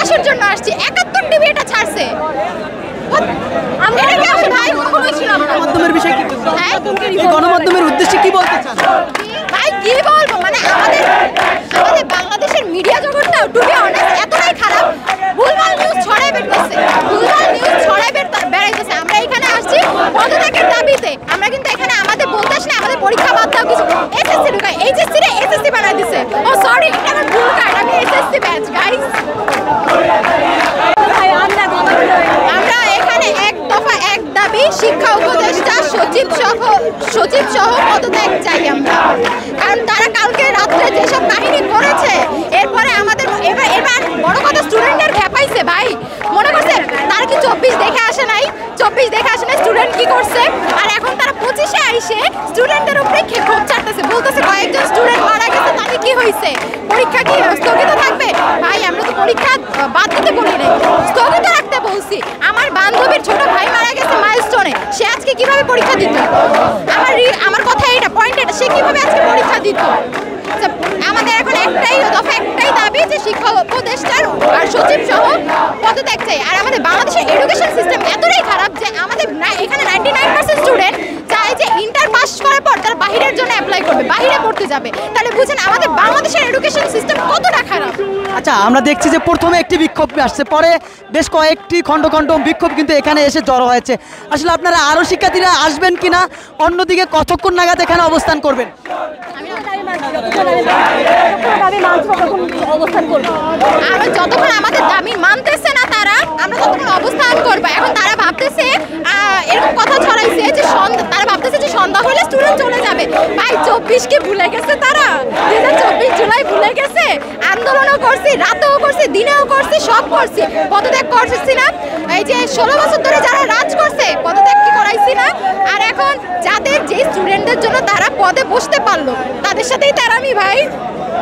প্রকাশের জন্য আসছি। ৭১ টিভি এটা ছাড়ছে। গণমাধ্যমের বিষয়ে কি বলছেন? এই গণমাধ্যমের উদ্দেশ্যে কি বলতে চান? ভাই কি বলবো, মানে আমাদের বাংলাদেশের মিডিয়া জগৎটা টু বি অনেস্ট এতটাই খারাপ, ভুলভাল নিউজ ছড়াই বেড়াইতেছে, আমরা এখানে আসছি পদত্যাগের দাবিতে। আমরা কিন্তু এখানে আমাদের বলতে আসলে আমাদের পরীক্ষা বাদ দাও কিছু, এসএসসি ঢুকায়, এইচএসসি রে এসএসসি বানাই দিছে। ও সরি, এটা আমার ভুল কার্ড, আমি এসএসসি ব্যাচ গাইস। আমরা এখানে এক দফা এক দাবি, শিক্ষা উপদেষ্টা সচিব সহ পদত্যাগ চাই আমরা, কারণ তারা কালকে রাত্রে যেসব কাহিনী করেছে, এরপরে আমাদের এবার বড় কথা স্টুডেন্টদের ভেপাইছে ভাই। মনে করছে তারা কি 24 দেখে আসে নাই, স্টুডেন্ট কি করছে, আর এখন তারা 25-এ আইসে স্টুডেন্টদের উপরে ক্ষোভ চাটতেছে, বলতেছে কয়েকজন স্টুডেন্ট মারা গেছে, তাদের কি হয়েছে, পরীক্ষা কি স্থগিত থাকবে? ভাই আমরা তো পরীক্ষা বাদ দিতে বলি নাই, স্থগিত রাখতে বলছি। আমার বান্ধবীর ছোট ভাই মারা গেছে মাইলস্টোনে, সে আজকে কিভাবে পরীক্ষা দিত? আমার কথা এটা, পয়েন্ট এটা, সে কিভাবে আজকে পরীক্ষা দিত? আমাদের এখন একটাই দাবি যে শিক্ষা উপদেষ্টার আর সচিব সহ পদত্যাগ চাই। আর আমাদের বাংলাদেশের এডুকেশন সিস্টেম এতটাই খারাপ যে আমাদের এখানে 99% স্টুডেন্ট চায় যে ইন্টার পাস করার পর তারা বাহিরের জন্য অ্যাপ্লাই করবে, বাহিরে পড়তে যাবে। তাহলে বুঝেন আমাদের বাংলাদেশের এডুকেশন সিস্টেম কতটা খারাপ। আচ্ছা, আমরা দেখছি যে প্রথমে একটি বিক্ষোভ আসছে, পরে বেশ কয়েকটি খণ্ড বিক্ষোভ কিন্তু এখানে এসে জড়ো হয়েছে। আসলে আপনারা আরও শিক্ষার্থীরা আসবেন কিনা, অন্যদিকে কতক্ষণ নাগাদ এখানে অবস্থান করবেন? আমরা যতক্ষণ আমাদের দাবি মানতেছে না তারা, আমরা ততক্ষণ অবস্থান করবো। এখন তারা ভাবতেছে এরকম কথা ছড়াইছে যে তারা ভাবতেছে যে সন্ধ্যা হলে স্টুডেন্ট চলে যাবে। ভাই 24-কে ভুলে গেছে তারা, 2024 জুলাই ভুলে গেছে। আন্দোলনও করছি, রাতেও করছি, দিনেও করছি, সব করছি, পদত্যাগ করছি না? এই যে 16 বছর ধরে যারা রাজ করছে পদত্যাগ কি করাইছি না? আর এখন যাদের যে স্টুডেন্টদের জন্য তারা পদে বসতে পারলো, তাদের সাথেই তারা আমি ভাই,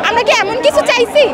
আমরা কি এমন কিছু চাইছি?